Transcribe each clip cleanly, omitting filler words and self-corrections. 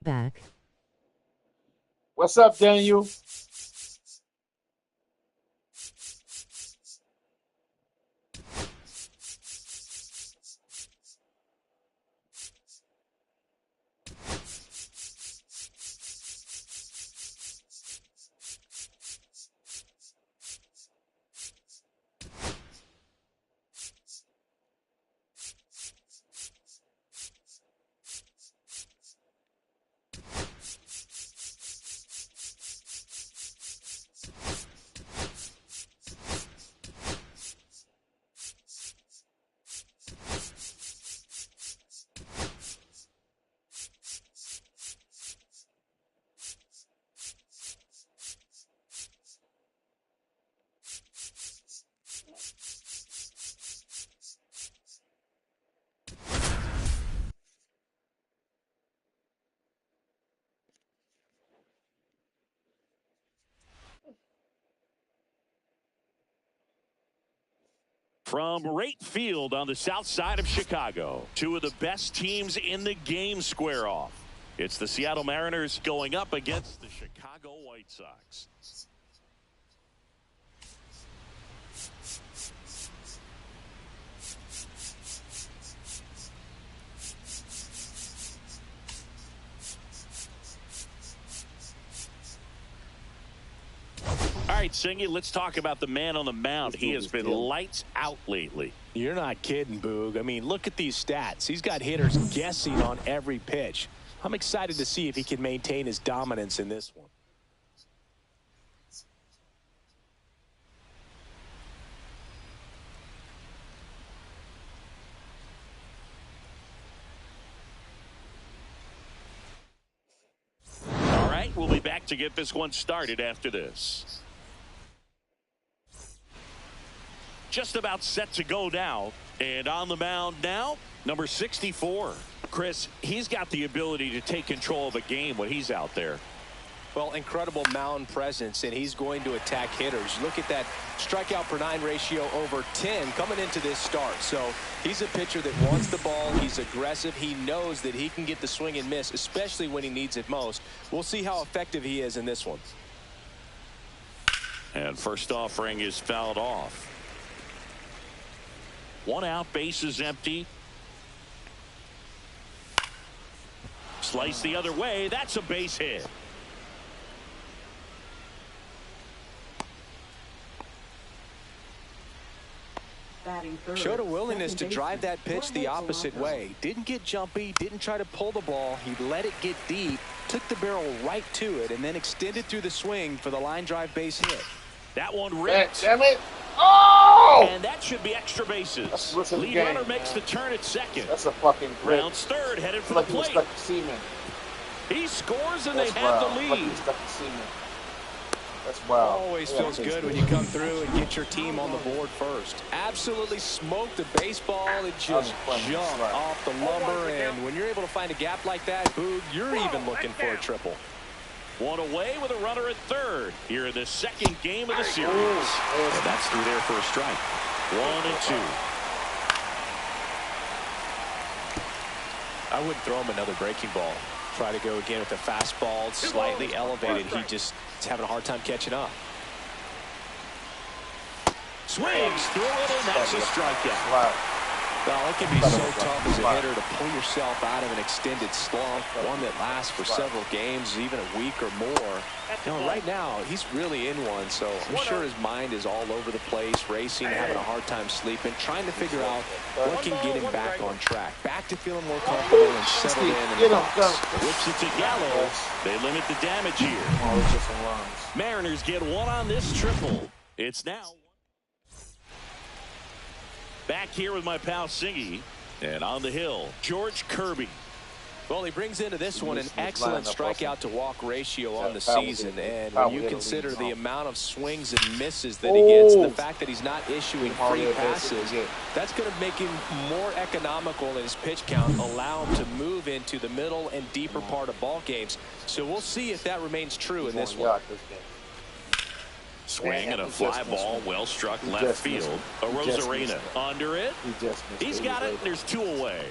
back. What's up, Daniel? From right field on the south side of Chicago, two of the best teams in the game square off. It's the Seattle Mariners going up against the Chicago White Sox. All right, Singy, let's talk about the man on the mound. He has been lights out lately. You're not kidding, Boog. I mean, look at these stats. He's got hitters guessing on every pitch. I'm excited to see if he can maintain his dominance in this one. All right, we'll be back to get this one started after this. Just about set to go now. And on the mound now, number 64. Chris, he's got the ability to take control of a game when he's out there. Well, incredible mound presence, and he's going to attack hitters. Look at that strikeout per 9 ratio over 10 coming into this start. So he's a pitcher that wants the ball. He's aggressive. He knows that he can get the swing and miss, especially when he needs it most. We'll see how effective he is in this one. And first offering is fouled off. One out, base is empty. Slice the other way. That's a base hit. Showed a willingness to drive that pitch the opposite way. Didn't get jumpy, didn't try to pull the ball. He let it get deep, took the barrel right to it, and then extended through the swing for the line drive base hit. That one ripped. Damn it. Oh! And that should be extra bases. Lead game, runner makes the turn at second. That's a fucking grip. Rounds third, headed for like the plate. Stuck to semen. He scores and That's they have wild. the lead. Like stuck to semen. That's wild. Always feels good when you come through and get your team on the board first. Absolutely smoked the baseball. It just jumped off the lumber. And when you're able to find a gap like that, Boog, you're even looking for a triple. One away with a runner at third here in the second game of the series. And that's through there for a strike. 1-2. I wouldn't throw him another breaking ball. Try to go again with the fastball, slightly elevated. He just is having a hard time catching up. Swings through it, and that's a strikeout. Well, it can be so tough as a hitter to pull yourself out of an extended slump, one that lasts for several games, even a week or more. You know, right now, he's really in one, so I'm sure his mind is all over the place, racing, having a hard time sleeping, trying to figure out what can get him back on track, back to feeling more comfortable and settled in the box. Whips it to Gallo. They limit the damage here. Mariners get one on this triple. It's now back here with my pal Singy, and on the hill, George Kirby. Well, he brings into this one an excellent strikeout to walk ratio on the season, and when you consider the amount of swings and misses that he gets, the fact that he's not issuing free passes, that's going to make him more economical in his pitch count, allow him to move into the middle and deeper part of ball games. So we'll see if that remains true in this one. Swing and a fly ball, well struck left field. A Rosarena under it. He's got it, and there's two away.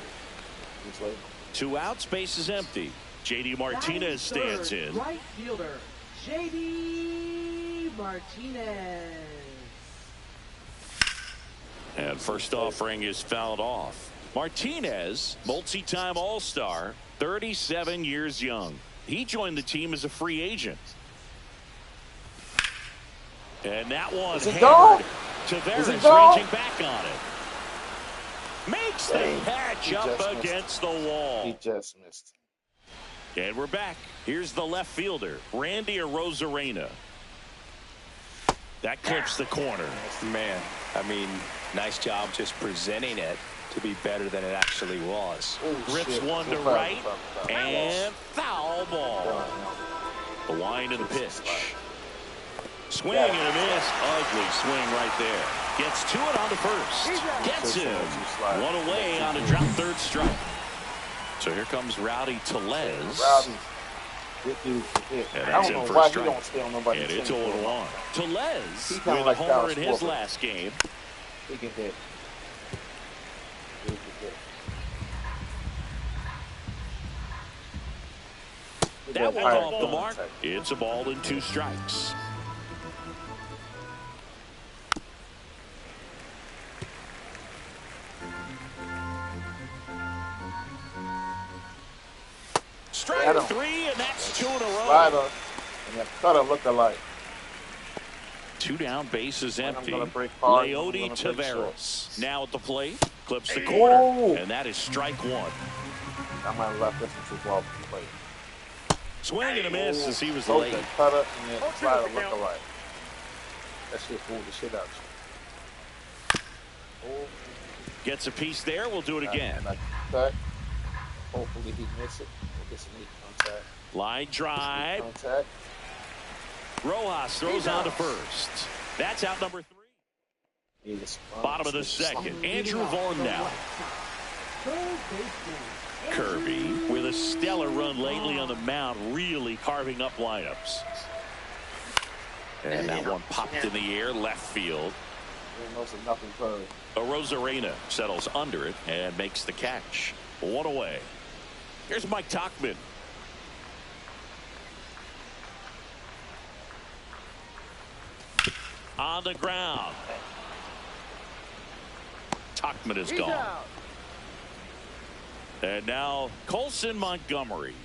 2 outs, base is empty. J.D. Martinez stands in. Right fielder, J.D. Martinez. And first offering is fouled off. Martinez, multi-time All-Star, 37 years young. He joined the team as a free agent. And that one hammered. Tavares reaching back on it. Makes the catch up against the wall. He just missed. And we're back. Here's the left fielder, Randy Arozarena. That clips the corner. Man, I mean, nice job just presenting it to be better than it actually was. Rips one to right, and foul ball. The line of the pitch. Swing and a miss. Ugly swing right there. Gets to it on the first. Gets him. One away on a drop third strike. So here comes Rowdy Tellez. And that's in for a strike. And it's 0-1. Tellez with a homer in his last game. He can hit. That one off the mark. It's a ball and 2 strikes. Strike 3, and that's 2 in a row. Slider and a cutter look alike. 2 down, bases empty. Leody Tavares now at the plate, clips the corner, and that is strike 1. I might have left this one too far from the plate. Swing and a miss as he was late. Cutter and then slider look alike. That shit fooled the shit out you. Gets a piece there. We'll do it again. Hopefully he misses it. We'll get some knee contact. Line drive. Contact. Rojas throws on to first. That's out number 3. Bottom of the second. Andrew Vaughn now. Kirby with a stellar run lately on the mound, really carving up lineups. And that one popped in the air, left field. Arozarena settles under it and makes the catch. 1 away. Here's Mike Tauchman. On the ground. Tauchman is gone. And now Colson Montgomery.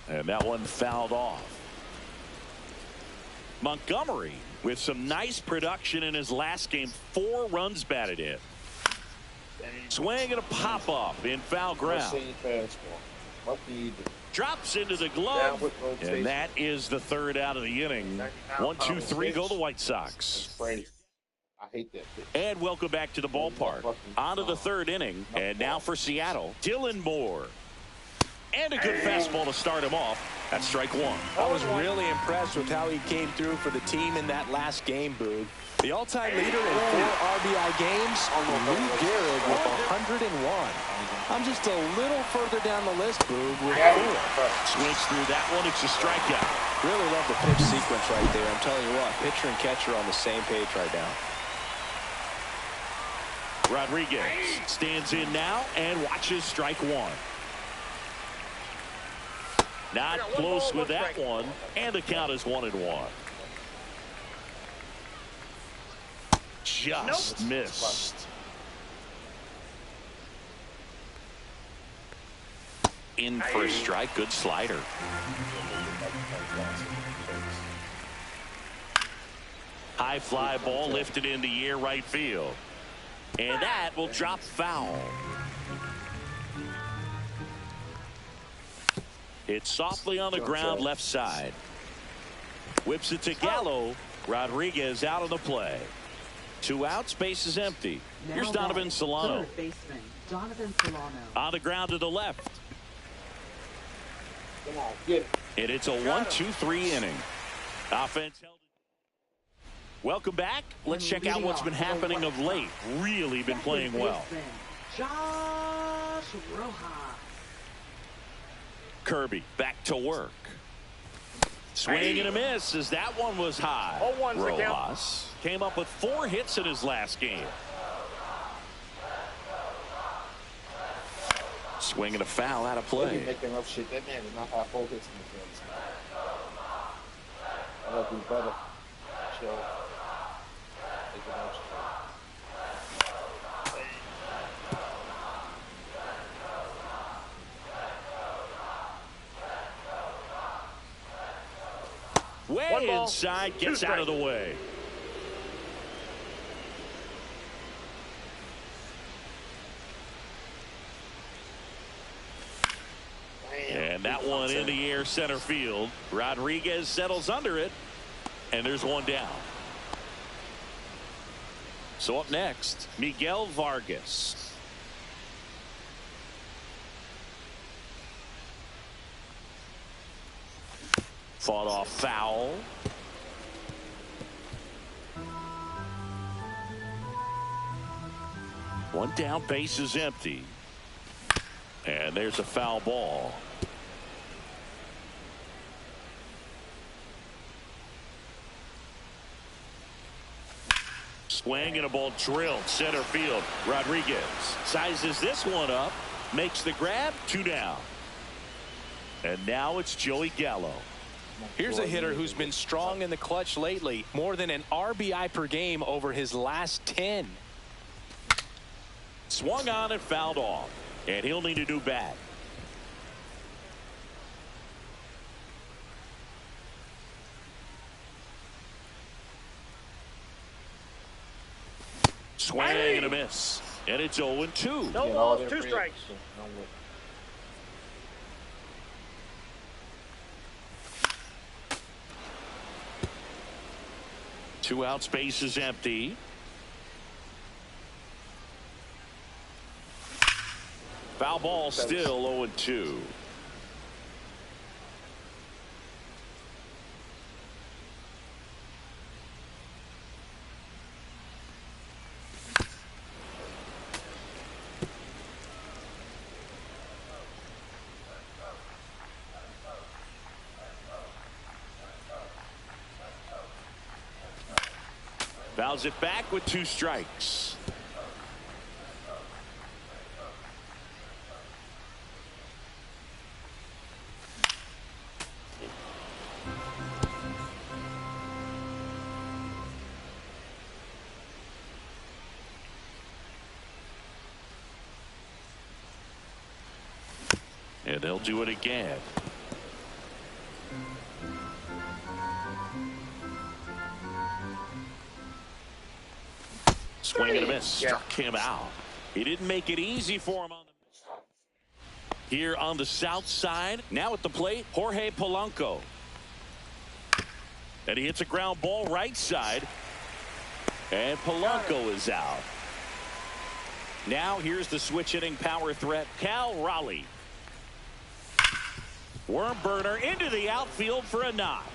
And that one fouled off. Montgomery with some nice production in his last game. 4 runs batted in. Swing and a pop-up in foul ground. Drops into the glove, and that is the 3rd out of the inning. 1, 2, 3 go the White Sox. I hate that. And welcome back to the ballpark. On to the 3rd inning, and now for Seattle, Dylan Moore. And a good fastball to start him off. That's strike 1. I was really impressed with how he came through for the team in that last game, Boog. The all-time leader in 4 RBI games, Lou Gehrig with 101. I'm just a little further down the list, Boog, with 4. Swings through that one. It's a strikeout. Really love the pitch sequence right there. I'm telling you what, pitcher and catcher on the same page right now. Rodriguez stands in now and watches strike 1. Not close with that one, and the count is 1-1. Just missed. In for a strike. Good slider. High fly ball lifted in the air right field. And that will drop foul. It's softly on the ground left side. Whips it to Gallo. Rodriguez out of the play. 2 outs, base is empty. Here's Donovan Solano. On the ground to the left. Come on, get it. And it's a 1-2-3 inning. Offense held. Welcome back. Let's check out what's been happening of late. Really been playing well. Kirby back to work. Swing and a miss as that one was high. Rojas came up with 4 hits in his last game. Swing and a foul out of play. Making up shit. That man does not have 4 hits in the game. I gotta do better. Chill. Making up shit. Way inside, gets out of the way. And that one in the air center field. Rodriguez settles under it. And there's one down. So up next, Miguel Vargas. Fought off foul. One down, base is empty. And there's a foul ball. Swing and a ball drilled center field. Rodriguez sizes this one up, makes the grab, 2 down. And now it's Joey Gallo. Here's a hitter who's been strong in the clutch lately. More than an RBI per game over his last 10. Swung on and fouled off. And he'll need a new bat. Swing and a miss. And it's 0-2. No balls, 2 strikes. Two outs, base is empty. Foul ball, still 0-2. Fouls it back with 2 strikes. And they'll do it again. Swing and a miss. Struck him out. He didn't make it easy for him on the here on the south side. Now at the plate, Jorge Polanco. And he hits a ground ball right side. And Polanco is out. Now here's the switch hitting power threat, Cal Raleigh. Worm burner into the outfield for a knock.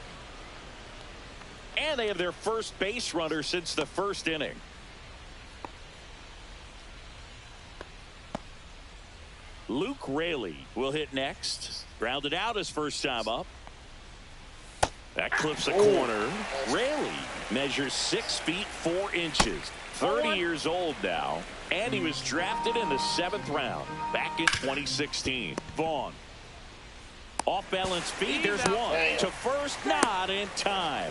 And they have their first base runner since the first inning. Luke Raley will hit next. Grounded out his first time up. That clips a corner. Raley measures 6 feet 4 inches. 30 years old now. And he was drafted in the 7th round back in 2016. Vaughn. Off balance feet. There's one. To first, not in time.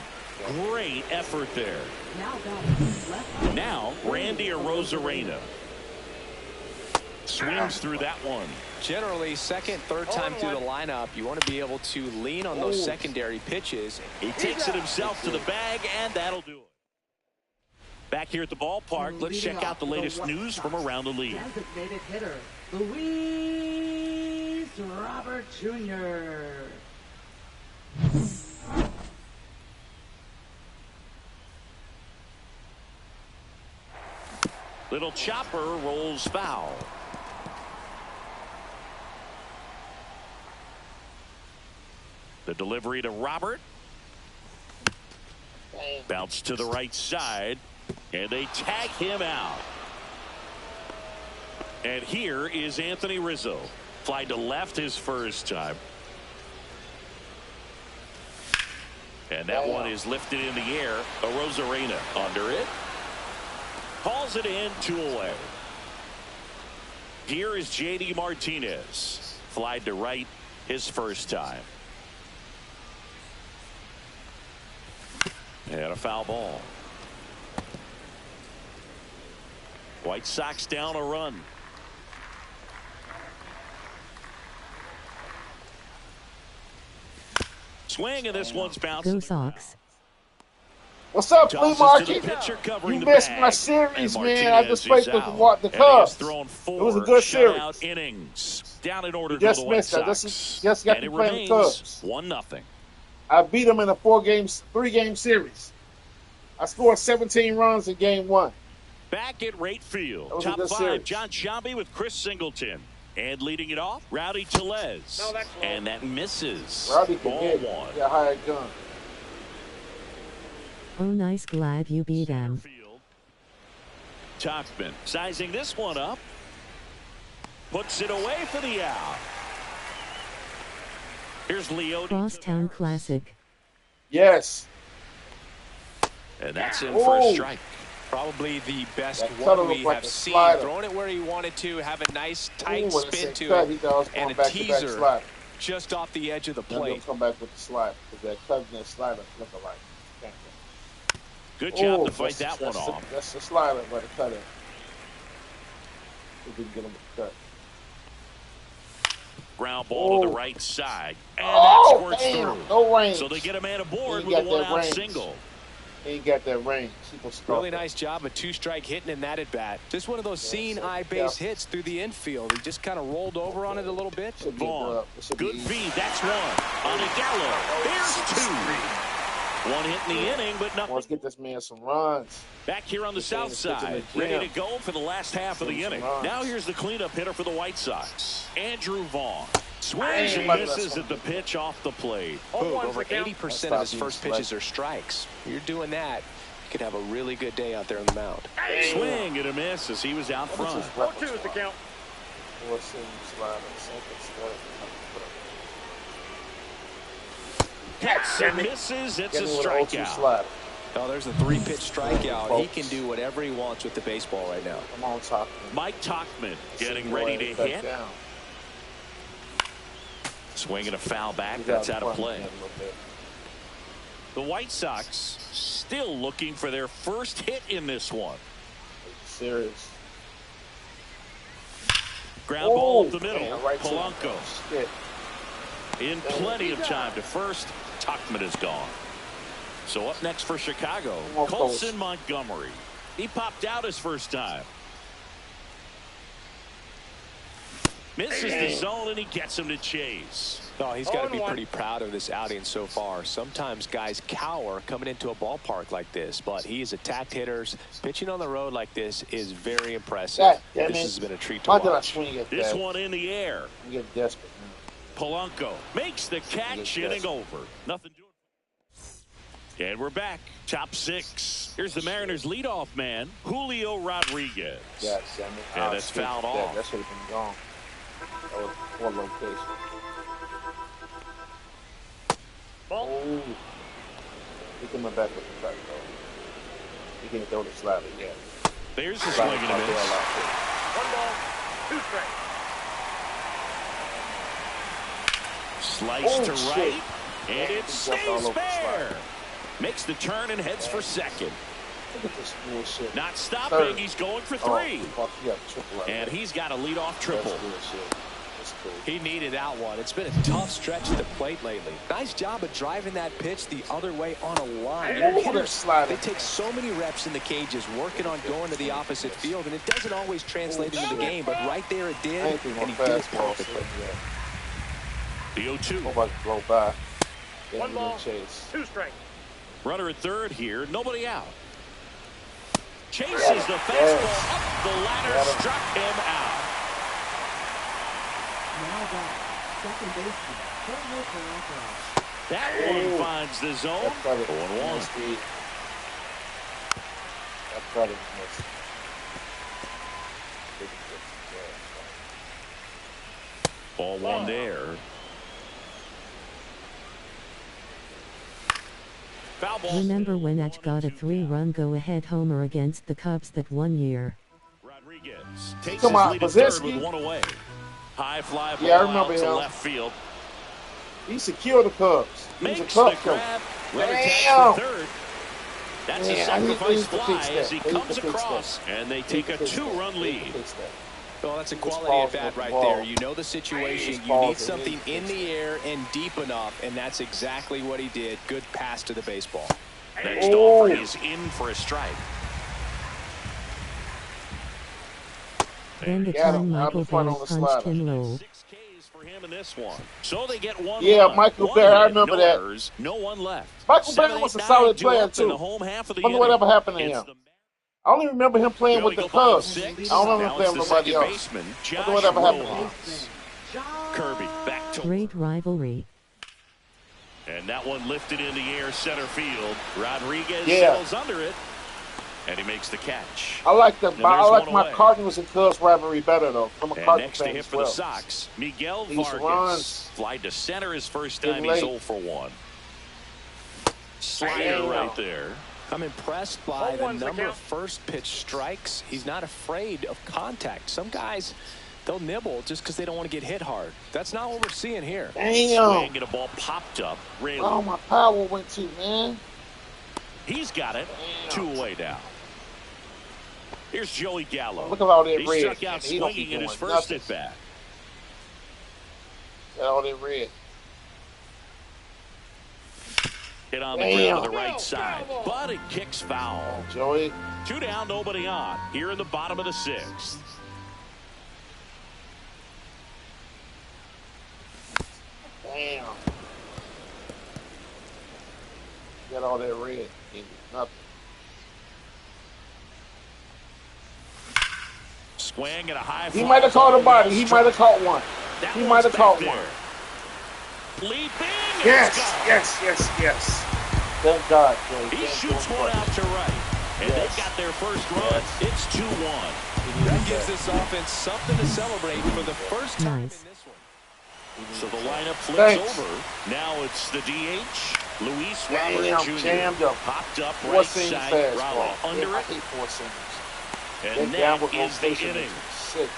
Great effort there. Now, Randy Arozarena. Swings through that one. Generally, second, third time through the lineup, you want to be able to lean on those secondary pitches. He takes it himself to the bag, and that'll do it. Back here at the ballpark, let's check out the latest news from around the league. Designated hitter, Luis Robert Jr. Little chopper rolls foul. The delivery to Robert. Bounce to the right side. And they tag him out. And here is Anthony Rizzo. Fly to left his first time. And that one is lifted in the air. Arozarena under it. Calls it in, 2 away. Here is J.D. Martinez. Flied to right his first time. And a foul ball. White Sox down a run. Swing, and this one's bouncing. Go Sox. What's up, Flea Market? You missed my bag. series, man. I just played the Cubs. It was a good series. Innings. Down in order You just for the missed White that. Sox. Just got And to it play the Cubs. remains 1-0. I beat them in a 3-game series. I scored 17 runs in game 1. Back at right field. That was a Top good 5, series. John Sciambi with Chris Singleton. And leading it off, Rowdy Tellez. No, that's wrong. And that misses. Rowdy can Ball hit. 1. He got a higher gun. Oh, nice. Glad you beat them. Field. Topman sizing this one up. Puts it away for the out. Here's Leo. Crosstown Classic. Yes. And that's in for a Oh. strike. Probably the best That one cutter we looked like have a seen. slider. Throwing it where he wanted to, have a nice tight Ooh, when it spin said to cut, it, he thought I was going and a back-to-back teaser slider. just off the edge of the Then plate. he'll come back with the slider because that cut and that slider look alike. Good job Oh, to fight that one that's off. That's the slider by the cutter. He didn't get him the cut. Ground ball to the Oh. right side. And Oh, that squirts damn. through. No range. So they get a man aboard He with a got that one-out range. single. He ain't got that range. Really nice job of 2-strike hitting in that at bat. Just one of those seen eye base hits through the infield. He just kind of rolled over on it a little bit. Should be Vaughn. Good easy. feed. That's one. On a Gallo. There's 2. One hit in the inning, but nothing. Let's get this man some runs. Back here on the This south man is pitching side, the ready gym. to go for the last half of the Some inning. runs. Now here's the cleanup hitter for the White Sox, Andrew Vaughn. Swings and Man. misses at the pitch off the plate. Boom, 0-1 over for count. 80% of his Stop first being pitches are strikes. You're doing that, you could have a really good day out there on the mound. Swing and a miss as he was out front. 0-2 is the count. Hits and misses. It's a Get me with an 0-2 strikeout. slider. Oh, there's a 3-pitch strikeout. He can do whatever he wants with the baseball right now. Come on, top. Mike Tachman getting ready to hit. Down. Swinging a foul back. He's That's out out of front play. again a little bit. The White Sox still looking for their first hit in this one. Serious. Ground ball up the man, middle. right to him. Polanco Shit. in plenty of time to first. Tachman is gone. So up next for Chicago, Almost Colson Montgomery. He popped out his first time. Misses the zone, and he gets him to chase. Oh, he's got to be 0-1. pretty proud of this outing so far. Sometimes guys cower coming into a ballpark like this, but he's attacked hitters. Pitching on the road like this is very impressive. God damn This it. has been a treat to Why did I watch. swing at This that? one in the air. I'm getting desperate now. Polanco makes the catch, inning over. Nothing doing. And we're back. Top 6. Here's the Mariners' leadoff man, Julio Rodriguez. God damn it. Yeah, Oh, that's shit. fouled off. That should have been gone. That was poor location. Ball. Oh. He coming back with the back though. He can't throw the slider yet. There's the swing and a miss. 1 ball, 2 strikes. Slice to Oh, right, shit. and it He jumped all stays over the fair. slide. Makes the turn and heads for second. Look at this bullshit. Not stopping. Third. He's going for Oh, 3. fuck, he got a triple out And there. he's got a leadoff triple. That's bullshit. That's cool. He needed that one. It's been a tough stretch at the plate lately. Nice job of driving that pitch the other way on a line. Ooh, Hitters, that slider. they take so many reps in the cages working on going to the opposite field, and it doesn't always translate into the game, but right there it I did, ain't think and he no did it fastball. perfectly. The 0-2. I'm about to blow by. Then 1 he ball, gonna chase. 2 strikes. Runner at third here. Nobody out. Chases Yes, the fastball yes. up the ladder. Got him. Struck him out. Now back, second baseman, Jorge Polanco. That Ooh. one finds the zone. That cut it. 0-1. Missed it. That cut it. Missed. Ball 1 there. Foul ball. Remember when H got a 3-run go-ahead homer against the Cubs that one year? Rodriguez Rodriguez takes Come his on, lead at third Pazinski. with one away. High fly ball Yeah, I remember out to him. left field. He secured the Cubs. He was a Makes Cub the killer. grab. Runner tags Damn. for third. That's a Man, sacrifice to fix fly that. as he They need comes to fix across, and they They take need a to fix that. two-run They need lead. to fix that. Well, that's a He quality falls at bat with the right ball. there. You know the situation. He You need falls and something he in the air and deep enough, and that's exactly what he did. Good pass to the baseball. Next Oh. offer is in for a strike. Then the Got time him. Out Michael in front Barry on the punched slider. him low. 6 Ks for him in this one. So they get one Yeah, run. Michael One Barry, I hit, remember no that. errors, no one left. Michael 7, Barry was 8, a solid 9 due player, up in the too. home half of the Wonder inning. whatever happened to It's him. the I only remember him playing Here with we the go, bottom Cubs. 6. I don't remember Now him playing it's with the nobody second else. baseman, Wonder Josh whatever happened to him. Rojas. Kirby back to Great rivalry. And that one lifted in the air center field. Rodriguez Yeah. settles under it, and he makes the catch. I like there's one my away. Cardinals and Cubs rivalry better though. I'm a And Cardinals next to fan hit as for well. the Sox, Miguel These Vargas. runs. Fly to center his first Getting time. He's late. 0 for 1. Slider Damn. right there. I'm impressed by the 0-1's the number count. of first pitch strikes. He's not afraid of contact. Some guys, they'll nibble just because they don't want to get hit hard. That's not what we're seeing here. Damn. Swing and a ball popped up. Rayleigh. Oh, my power went to, man. He's got it. Damn. 2 away now. Here's Joey Gallo. Look at all that He red. struck out He don't be swinging in his doing first nothing. at bat. Got all that red. Hit on the Damn. ground to the right side, but it kicks foul. Joey. 2 down, nobody on. Here in the bottom of the 6th. Damn. Got all that red. Ain't nothing. Swing and a high He fly might have caught a ball. body. He might have caught one. That He one's might have back caught there. one. Leaping. and Yes, it's gone. yes. Thank God, Joey. He Thank shoots God. one out to right. And Yes. they've got their first run. It's 2-1. That gives this offense something to celebrate for the first time Nice. in this one. So the lineup flips Thanks. over. Now it's the DH, Luis Damn, Robert Jr. jammed him. Popped up Four right seam side, fastball. Raleigh under I it. hate four seamers. And That downward that is the rotation inning. is sick.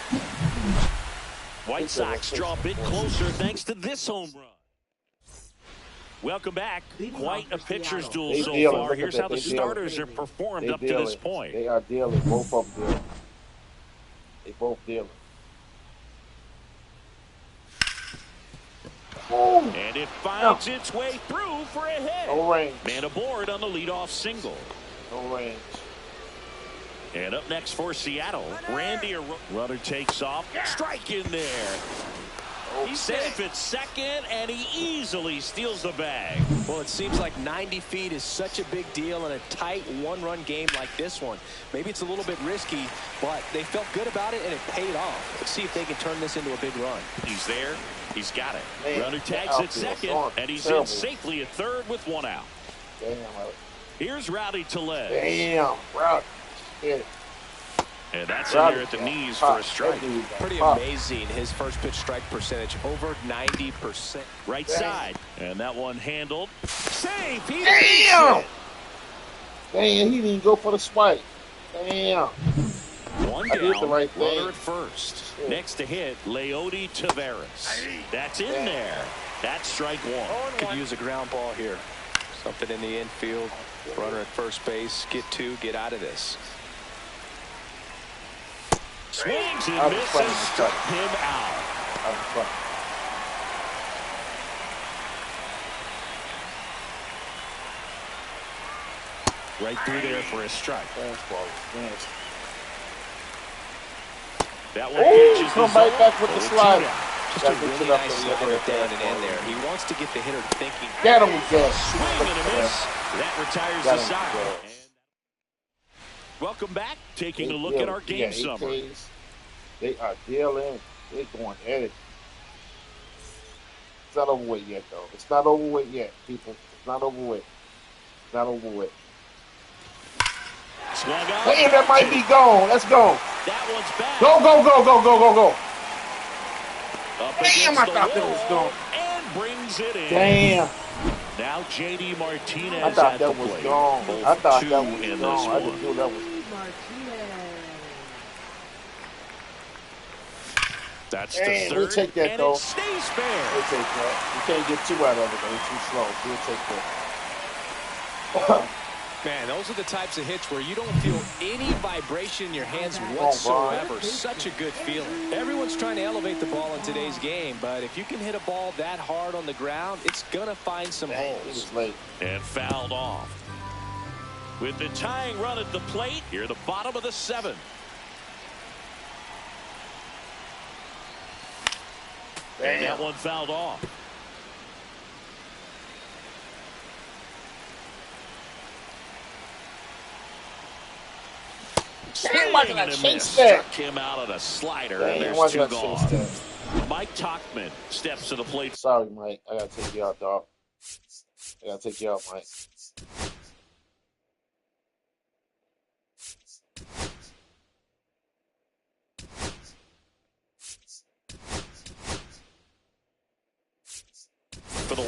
White Sox draw a bit closer thanks to this home run. Welcome back. Quite a pitcher's duel They so dealing. far. Look at Here's that. how the They dealing. starters have performed They up to dealing. this point. They are dealing. Both of them dealing. They both dealing. Ooh. And it finds its way through for a hit. No range. Man aboard on the leadoff single. No range. And up next for Seattle, Randy Runner takes off. Strike in there. He's safe at second, and he easily steals the bag. Well, it seems like 90 feet is such a big deal in a tight one-run game like this one. Maybe it's a little bit risky, but they felt good about it, and it paid off. Let's see if they can turn this into a big run. He's there. He's got it. Man, Runner that tags at outfield second, gone. and he's Terrible. in safely at third with 1 out. Damn. Here's Rowdy Tellez. Damn. Route. Shit. And that's in there at the knees for a strike. Pretty amazing, his first pitch strike percentage, over 90%. Right side. And that one handled. Safe. He Damn. Damn, he didn't go for the swipe. Damn. One I did down, the right thing. runner at first. Yeah. Next to hit, Leody Taveras. That's in there. That's strike 1. Could use a ground ball here. Something in the infield. Runner at first base. Get 2, get out of this. Swings and I was misses, playing the struck cut. him out. I was fucking. Right through there for a strike. Fastball is nasty. That one Ooh, catches come the right zone. back with the So slider. two down. Just a really nice slider down and in there. He wants to get the hitter thinking. Get him with that. Swing and a miss. That retires Got the him. side. Yeah. And welcome back. Taking a look at our game summary. They are dealing. They're going at it. It's not over with yet, though. It's not over with yet, people. It's not over with. It's not over with. Swung out. Hey, that might be gone. Let's go. That one's back. Go, go, go, go, go, go, go. Up Damn, against I the thought that was wall gone. and brings it in. Damn. Now J.D. Martinez I thought at that the was plate. gone. Both I thought two that was in gone. this I one. just knew that was. Martinez. That's Damn, the we'll third, take that, and though. it stays fair. We'll take that. You can't get two out of it, though. It's too slow. We'll take that. Man, those are the types of hits where you don't feel any vibration in your hands whatsoever. Such a good feeling. Everyone's trying to elevate the ball in today's game, but if you can hit a ball that hard on the ground, it's going to find some holes. And fouled off. With the tying run at the plate, here the bottom of the 7th. And that one fouled off. Damn, why did I chase that? that? Struck him out on a slider. Damn, And there's why 2 did I gone. chase that? Mike Tauchman steps to the plate. Sorry, Mike. I gotta take you out, dog. I gotta take you out, Mike. For the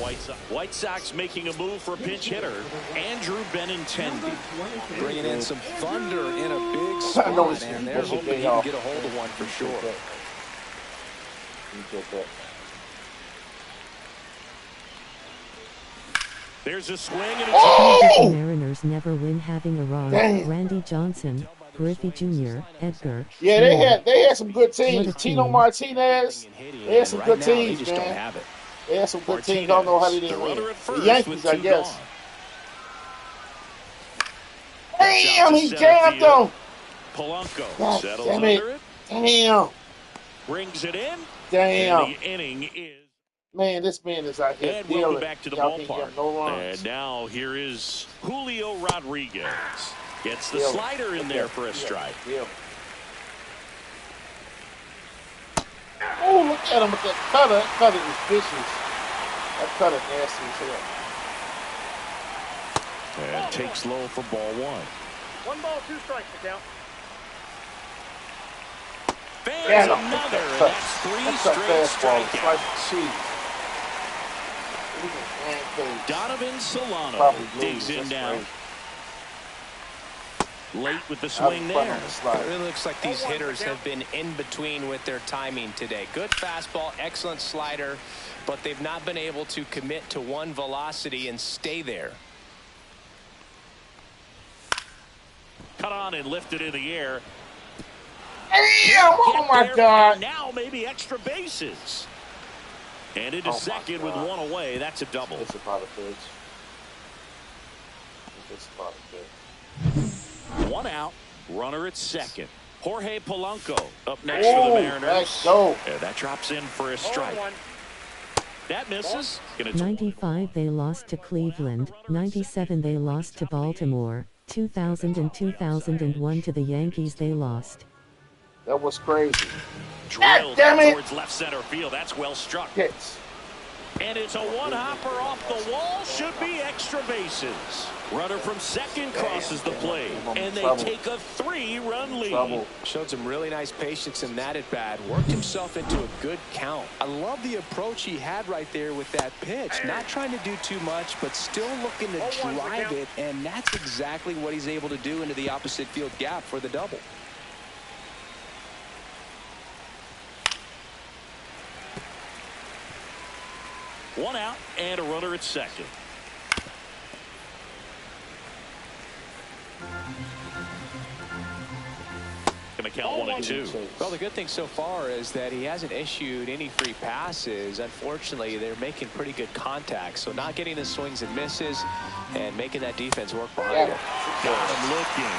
White Sox making a move for pinch hitter Andrew Benintendi. Bringing in some thunder in a big spot, and they're hoping he can get a hold of one for sure. There's a swing and The Mariners never win having a run. Randy Johnson, Griffey Jr., Edgar. Yeah, they had some good teams. Tino Martinez. They had some good teams, just don't have it. They had some good teams. Don't know how they didn't win. The Yankees, I guess. Damn, he jammed them. Polanco settles damn under it. Damn. Brings it in. Damn. And the inning is. Man, this man is out here And dealing. welcome back to the ballpark. No runs. And now here is Julio Rodriguez. Gets the slider in there for a strike. Oh, look at him with that cutter. That cutter is vicious. That cutter nasty as hell. And takes low for ball 1. 1 ball, 2 strikes to count. There's another. That's 3 straight strikeouts. Donovan Solano digs in down. Late with the swing there. It really looks like these hitters have been in between with their timing today. Good fastball, excellent slider, but they've not been able to commit to one velocity and stay there. Cut on and lifted in the air. Damn! Oh my God! Now maybe extra bases. And into second with 1 away. That's a double. It's about a pitch. It's about a pitch. 1 out. Runner at second. Jorge Polanco up next for the Mariners. Let's go. Yeah, that drops in for a strike. That misses. 95 they lost to Cleveland, 97 they lost to Baltimore, 2000 and 2001 to the Yankees they lost. That was crazy. Drilled damn it. towards left center field. That's well struck. Hits. And it's a one-hopper off the wall. Should be extra bases. Runner from second crosses the plate. And they take a 3-run lead. Showed some really nice patience in that at bat. Worked himself into a good count. I love the approach he had right there with that pitch. Not trying to do too much, but still looking to drive it. And that's exactly what he's able to do into the opposite field gap for the double. One out and a runner at second. Gonna count 1 and 2. Well, the good thing so far is that he hasn't issued any free passes. Unfortunately, they're making pretty good contact. So not getting the swings and misses and making that defense work behind him. Got him looking.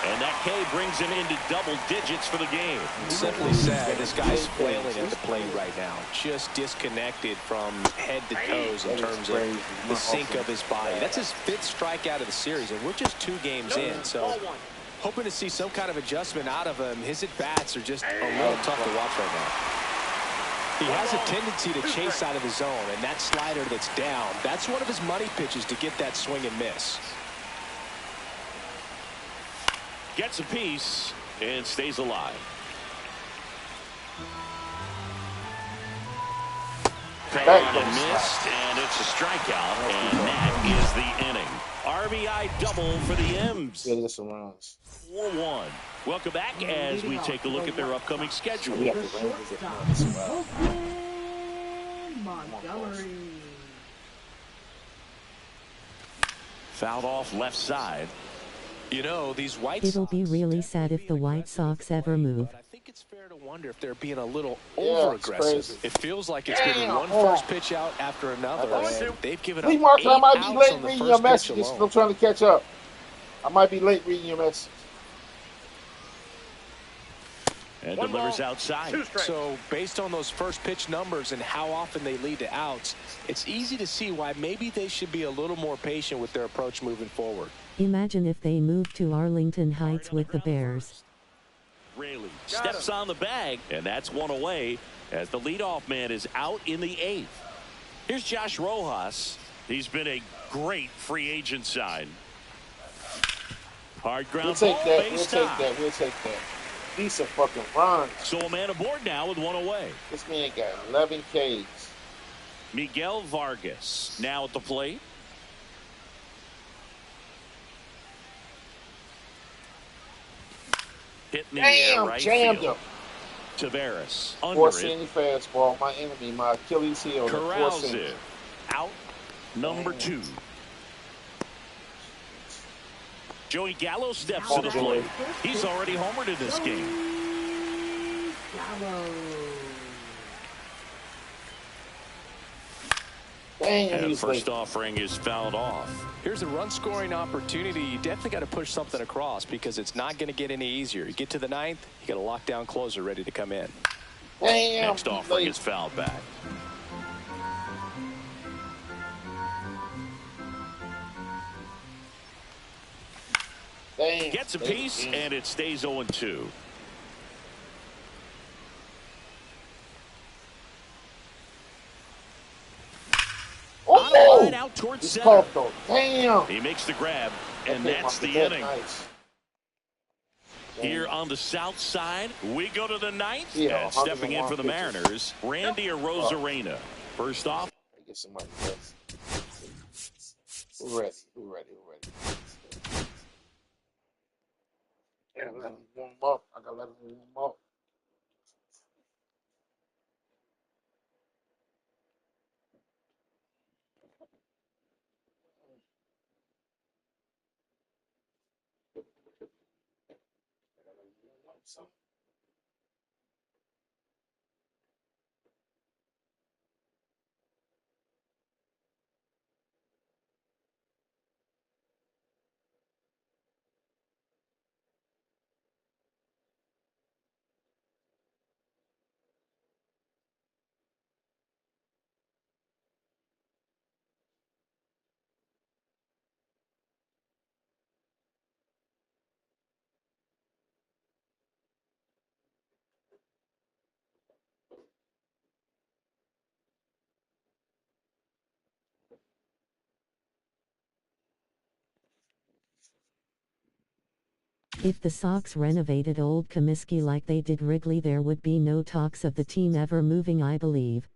And that K brings him into double digits for the game. Simply said, this guy's flailing at the plate right now. Just disconnected from head to toes in terms of the sink of his body. That's his 5th strikeout of the series, and we're just 2 games in. So hoping to see some kind of adjustment out of him. His at-bats are just a little tough to watch right now. He has a tendency to chase out of the zone, and that slider that's down, that's one of his money pitches to get that swing and miss. Gets a piece and stays alive. Cut on and missed, and it's a strikeout, and that is the inning. RBI double for the M's. Yeah, there's some runs. 4-1. Welcome back as we take a look at their upcoming schedule. We got the Rangers at nuts. Wow. Montgomery. Fouled off left side. You know, these White It'll Sox be really sad if the White Sox ever move. I think it's fair to wonder if they're being a little Yeah, over-aggressive. It feels like it's been one first pitch out after another, and they've given up Lee Martin, 8 I might be outs late on the reading first your pitch messages. alone. I'm trying to catch up. I might be late reading your message. And One delivers ball, outside. 2 strikes. So based on those first pitch numbers and how often they lead to outs, it's easy to see why maybe they should be a little more patient with their approach moving forward. Imagine if they moved to Arlington Heights with the Bears. Raley steps on the bag, and that's one away as the leadoff man is out in the 8th. Here's Josh Rojas. He's been a great free agent sign. Hard ground We'll take ball, that. base We'll take stop. that. We'll take that. Decent fucking runs. So a man aboard now with 1 away. This man got 11 Ks. Miguel Vargas now at the plate. Hit in the air, Damn, right jammed field. him. Tavares under Forcing it. any fastball. My enemy, my Achilles heel. Corrals it. Out number 2. Joey Gallo steps to the plate. He's already homered in this game. Gallo. Dang, And he's first late. offering is fouled off. Here's a run-scoring opportunity. You definitely got to push something across because it's not going to get any easier. You get to the 9th, you got a lockdown closer ready to come in. Damn, Next he's offering late. is fouled back. Damn. Gets a piece, and it stays 0-2. On a line out towards He's center. caught though. Damn. He makes the grab, and That that's must the have been inning. nice. Here on the south side, we go to the 9th. Yeah, And stepping in for the 101 Mariners, Randy Arozarena. First off, I get somebody else. Who ready? Who ready? Who ready? Yeah, let him warm up. I gotta let him warm up. So. If the Sox renovated old Comiskey like they did Wrigley, there would be no talks of the team ever moving, I believe.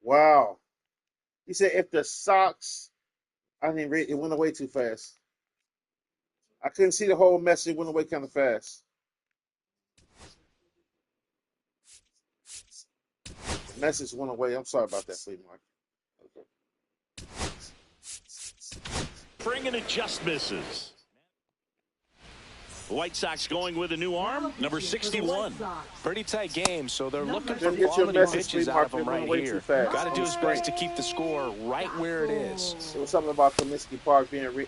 Wow. He said if the Sox, I didn't read it, went away too fast. I couldn't see the whole message. It went away kind of fast. The message went away. I'm sorry about that, Flea Mark. Okay. bringing it just misses. The White Sox going with a new arm, number 61. Pretty tight game, so they're looking for Get your quality message, pitches Flea out of Market. them right Went way here. too fast. Got to do his best to keep the score right where it is. It was something about Comiskey Park being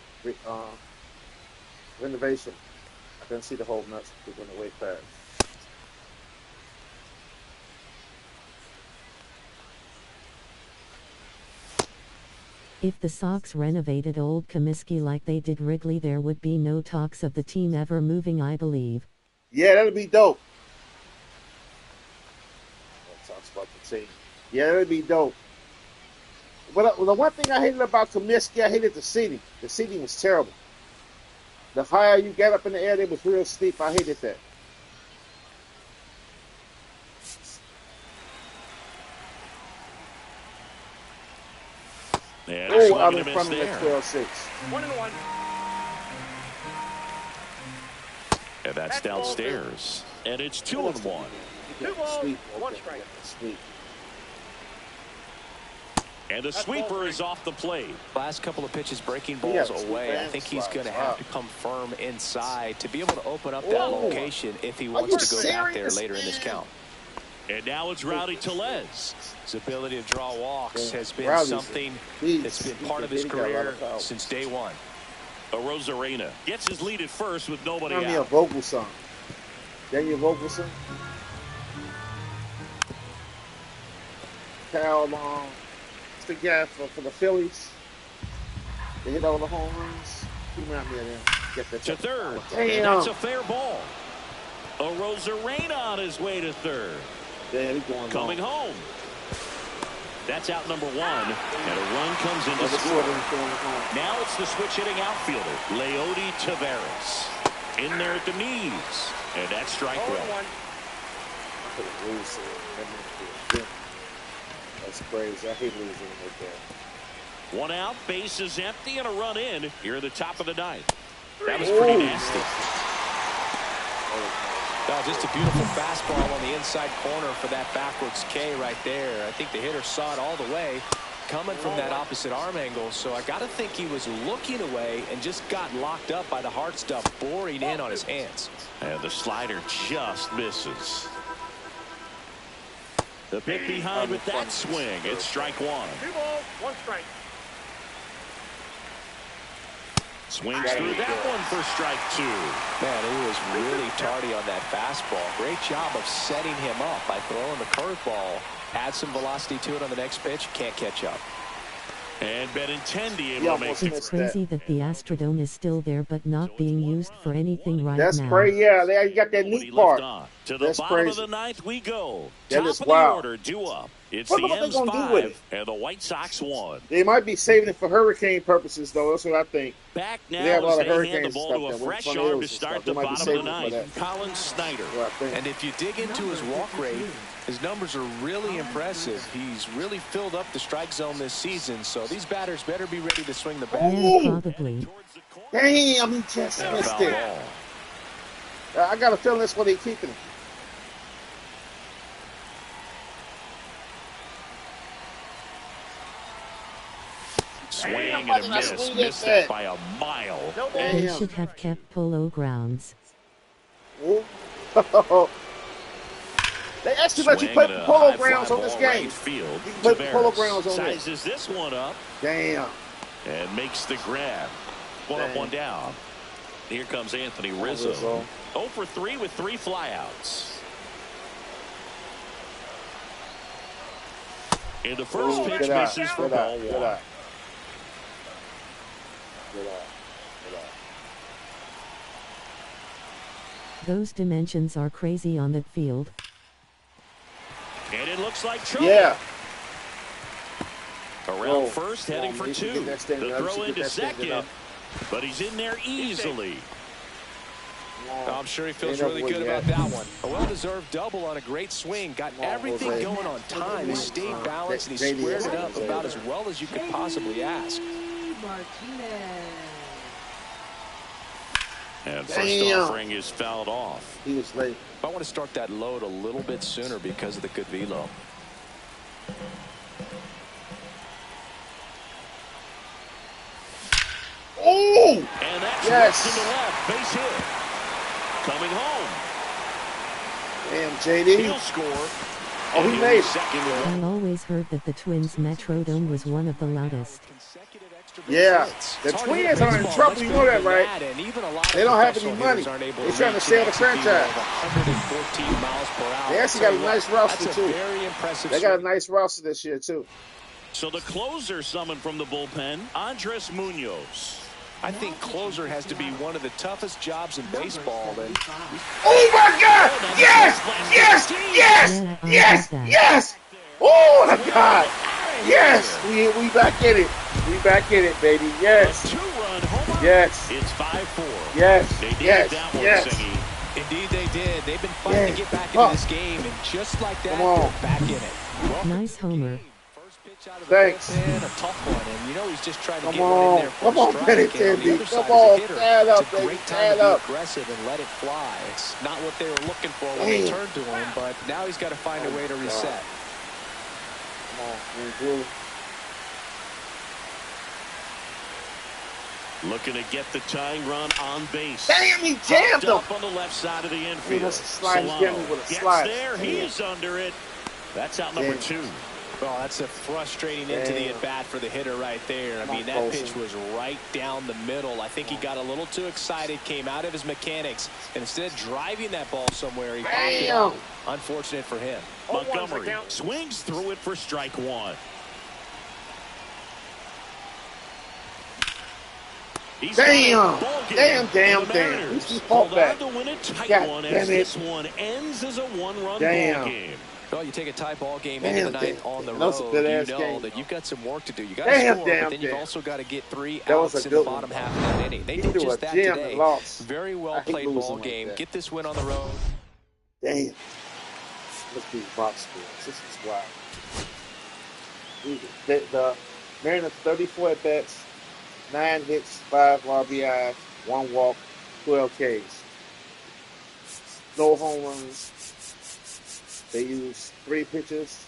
renovation. I couldn't see the whole message. It went way fast. If the Sox renovated old Comiskey like they did Wrigley, there would be no talks of the team ever moving, I believe. Yeah, that'd be dope. That talks about the team. Yeah, that'd be dope. But the one thing I hated about Comiskey, I hated the seating. The seating was terrible. The higher you get up in the air, it was real steep. I hated that. And Oh, I'm in front of the 12-6. 1-1. And that's downstairs. And it's 2-1. 2 balls, 1 strike. Sweep. And the sweeper is off the plate. Last couple of pitches breaking balls away. I think he's going to have to come firm inside to be able to open up that location if he wants to go back there later in this count. And now it's Rowdy Tellez. His ability to draw walks has been something that's been part of his career since day one. Arozarena gets his lead at first with nobody out. Daniel Vogelsong. Daniel Vogelsong. Cal Long. It's the guy for the Phillies. They hit all the home runs. He might be there. Get that to third. Damn. That's a fair ball. Arozarena on his way to third. Yeah, he's going coming home. That's out number 1, and a run comes in to score. Now it's the switch hitting outfielder, Leody Taveras. In there at the knees, and that's strike 1. That's crazy. I hate losing like that. 1 out, base is empty, and a run in here at the top of the 9th. That was pretty nasty. Oh, just a beautiful fastball on the inside corner for that backwards K right there. I think the hitter saw it all the way coming from that opposite arm angle. So I got to think he was looking away and just got locked up by the hard stuff boring in on his hands. And the slider just misses. The pick behind with that swing. It's strike 1. 2 balls, 1 strike. Swings through that one for strike 2. Man, he was really tardy on that fastball. Great job of setting him up by throwing the curveball. Add some velocity to it on the next pitch. Can't catch up. And Benintendi able to make it. It's crazy that the Astrodome is still there but not being used for anything right That's now. Crazy. Yeah, you got that neat part. To the bottom of the 9th we go. That Top is of wild. the order, due up. It's What the they M's gonna do 5 with it? and the White Sox 1. They might be saving it for hurricane purposes, though. That's what I think. Back now They have a lot as of they hand the hurricanes ball to a and stuff fresh that arm to and start stuff. the They might be bottom of the saving it for 9th. Colin Snyder. Well, I think. And if you dig into his walk rate, his numbers are really impressive. He's really filled up the strike zone this season, so these batters better be ready to swing the bat. Yeah, probably. Damn, he just missed it. I got a feeling that's what they're keeping him. Swing and a miss. Missed that by a mile. They should have kept Polo Grounds. They actually let you put Polo Grounds on this game. Field. You can put Polo Grounds on Sizes this one up. Damn. And makes the grab. 1 up, 1 down. Here comes Anthony Rizzo. 0 for 3 with 3 flyouts. And the first pitch misses for ball 1. Those dimensions are crazy on that field. And it looks like trouble. Yeah. Around first, heading for 2. The throw into second, but he's in there easily. I'm sure he feels really good about that one. A well-deserved double on a great swing. Got everything going on time. He stayed balanced and he squared it up about as well as you could possibly ask. And first offering is fouled off. He was late. I want to start that load a little bit sooner because of the good velo. Oh! And that's to the left. Base hit. Coming home. Damn, JD. He'll score. Oh, he made it. I always heard that the Twins' Metrodome was one of the loudest. Yeah, the Twins are in trouble. You know that, right? They don't have any money. They're trying to sell the franchise. They actually got a nice roster, too. They got a nice roster this year, too. So the closer summoned from the bullpen, Andres Munoz. I think closer has to be one of the toughest jobs in baseball. And oh, my God! Yes! Yes! Yes! Yes! Yes! Oh, my God! Yes! We back in it. We back in it, baby. Yes. A 2-run homer. Yes. It's 5-4. Yes. They did yes. that one, yes. Singy. Indeed, they did. They've been fighting to get back into this game, and just like that, they're back in it. Nice homer. Out of the Thanks. bullpen, a tough one, and you know he's just trying to Come get one in on. there for Come a on, strike. Penny And on the Tandy. other Come side, on. as a hitter, Stand it's up, a baby. great time Stand to be up. aggressive and let it fly. It's not what they were looking for when they turned to him, but now he's got to find a way to reset. Come on, Andrew. Looking to get the tying run on base. Damn, he jammed him. Up on the left side of the infield. That's a slide. He's getting me with a Gets slide. there. Damn. He's under it. That's out number 2. Oh, that's a frustrating into the at-bat for the hitter right there. I mean, that pitch was right down the middle. I think he got a little too excited, came out of his mechanics, and instead of driving that ball somewhere, he popped it up. Unfortunate for him. Montgomery swings through it for strike 1. Damn! Damn! He's fought back. To win a tight God one damn as it. this one ends as a one-run ball game. Well, you take a tie ball game into the ninth on the road, you know that you've got some work to do. You got to score, but then you've also got to get 3 outs in the bottom half of that inning. They did just that today. Very well played ball game. Get this win on the road. Damn. Let's do box scores. This is wild. The Mariners 34 at bats, 9 hits, 5 RBI, 1 walk, 12 Ks. No home runs. They used 3 pitches.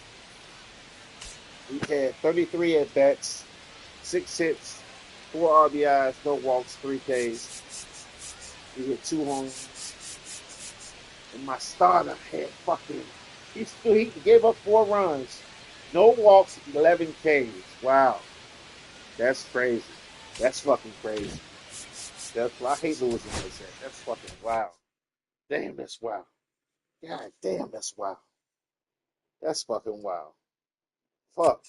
We had 33 at bats, 6 hits, 4 RBIs, no walks, 3 Ks. We hit 2 homers. And my starter had he gave up 4 runs, no walks, 11 Ks. Wow. That's crazy. That's fucking crazy. I hate losing like that. That's fucking wild. Damn, that's wild. God damn, that's wild. That's fucking wild. Fuck.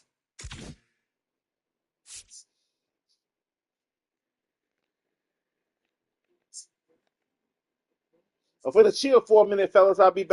For the chill for a minute, fellas, I'll be back.